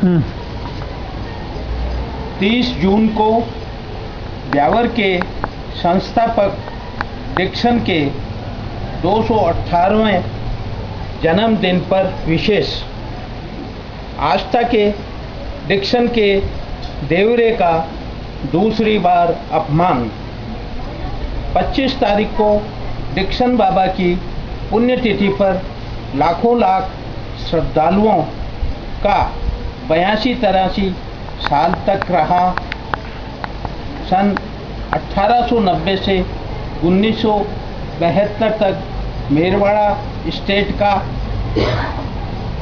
30 जून को ब्यावर के संस्थापक डिक्सन के 218वें जन्मदिन पर विशेष आस्था के डिक्सन के देवरे का दूसरी बार अपमान। 25 तारीख को डिक्सन बाबा की पुण्यतिथि पर लाखों लाख श्रद्धालुओं का 82-83 साल तक रहा सन 1890 से 1972 तक मेरवाड़ा स्टेट का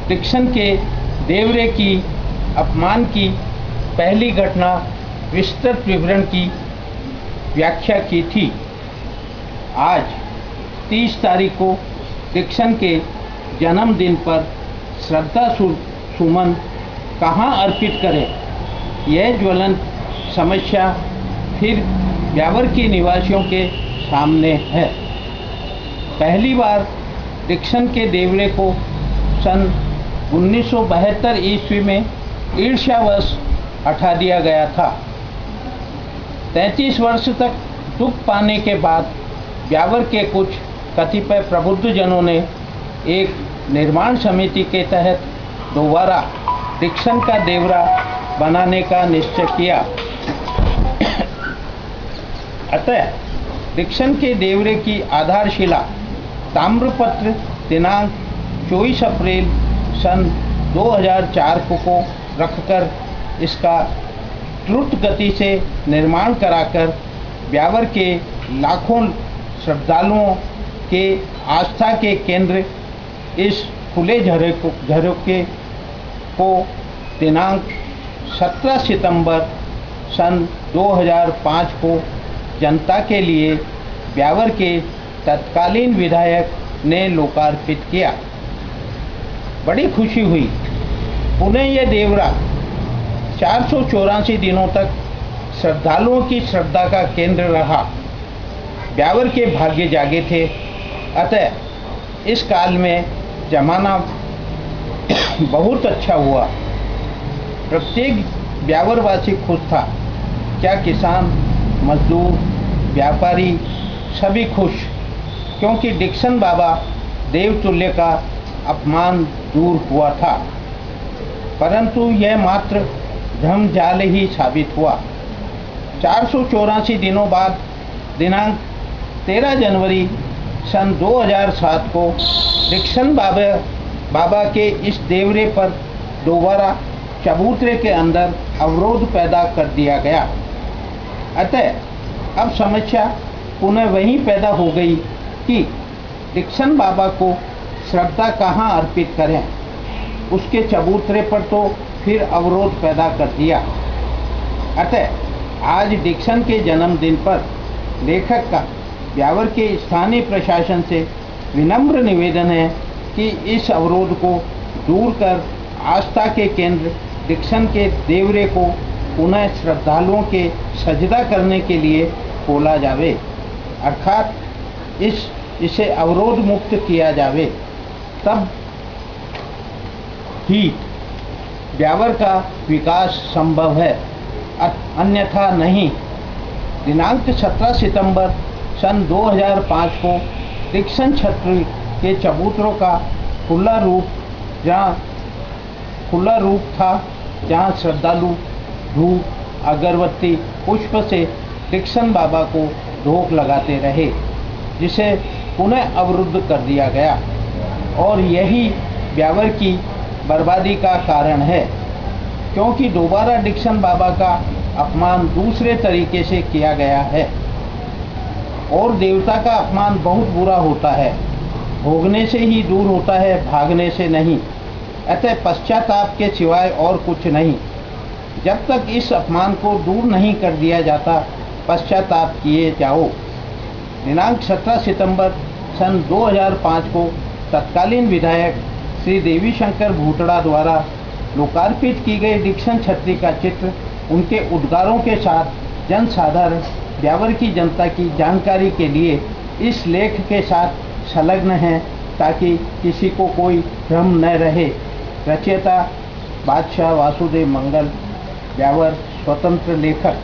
डिक्सन के देवरे की अपमान की पहली घटना विस्तृत विवरण की व्याख्या की थी। आज 30 तारीख को डिक्सन के जन्मदिन पर श्रद्धा सुमन कहाँ अर्पित करें, यह ज्वलंत समस्या फिर ब्यावर के निवासियों के सामने है। पहली बार डिक्सन के देवरे को सन 1972 ईस्वी में ईर्ष्यावश हटा दिया गया था। 33 वर्ष तक दुख पाने के बाद ब्यावर के कुछ कतिपय प्रबुद्धजनों ने एक निर्माण समिति के तहत दोबारा डिक्सन का देवरा बनाने का निश्चय किया। अतः डिक्सन के देवरे की आधारशिला ताम्रपत्र दिनांक 24 अप्रैल सन 2004 को रखकर इसका द्रुत गति से निर्माण कराकर ब्यावर के लाखों श्रद्धालुओं के आस्था के केंद्र इस खुले झरोखे को दिनांक 17 सितंबर सन 2005 को जनता के लिए ब्यावर के तत्कालीन विधायक ने लोकार्पित किया। बड़ी खुशी हुई। पुनः यह देवरा 484 दिनों तक श्रद्धालुओं की श्रद्धा का केंद्र रहा। ब्यावर के भाग्य जागे थे। अतः इस काल में जमाना बहुत अच्छा हुआ। प्रत्येक ब्यावरवासी खुश था। क्या किसान, मजदूर, व्यापारी सभी खुश, क्योंकि डिक्सन बाबा देवतुल्य का अपमान दूर हुआ था। परंतु यह मात्र भ्रमजाल ही साबित हुआ। 484 दिनों बाद दिनांक 13 जनवरी सन 2007 को डिक्सन बाबा के इस देवरे पर दोबारा चबूतरे के अंदर अवरोध पैदा कर दिया गया। अतः अब समस्या पुनः वहीं पैदा हो गई कि डिक्सन बाबा को श्रद्धा कहाँ अर्पित करें। उसके चबूतरे पर तो फिर अवरोध पैदा कर दिया। अतः आज डिक्सन के जन्मदिन पर लेखक का ब्यावर के स्थानीय प्रशासन से विनम्र निवेदन है कि इस अवरोध को दूर कर आस्था के केंद्र डिक्सन के देवरे को पुनः श्रद्धालुओं के सजदा करने के लिए खोला जावे, अर्थात इसे अवरोध मुक्त किया जावे। तब ही ब्यावर का विकास संभव है, अन्यथा नहीं। दिनांक 17 सितंबर सन 2005 को डिक्सन छत्र के चबूतरों का खुला रूप था, जहाँ श्रद्धालु धूप, अगरबत्ती, पुष्प से डिक्सन बाबा को धोख लगाते रहे, जिसे पुनः अवरुद्ध कर दिया गया। और यही ब्यावर की बर्बादी का कारण है, क्योंकि दोबारा डिक्सन बाबा का अपमान दूसरे तरीके से किया गया है। और देवता का अपमान बहुत बुरा होता है, भोगने से ही दूर होता है, भागने से नहीं। अतः पश्चाताप के सिवाय और कुछ नहीं। जब तक इस अपमान को दूर नहीं कर दिया जाता, पश्चाताप किए जाओ। दिनांक 17 सितंबर सन 2005 को तत्कालीन विधायक श्री देवी शंकर भूतड़ा द्वारा लोकार्पित की गई डिक्सन छत्री का चित्र उनके उद्गारों के साथ जनसाधारण ब्यावर की जनता की जानकारी के लिए इस लेख के साथ संलग्न है, ताकि किसी को कोई भ्रम न रहे। रचयिता बादशाह वासुदेव मंगल ब्यावर स्वतंत्र लेखक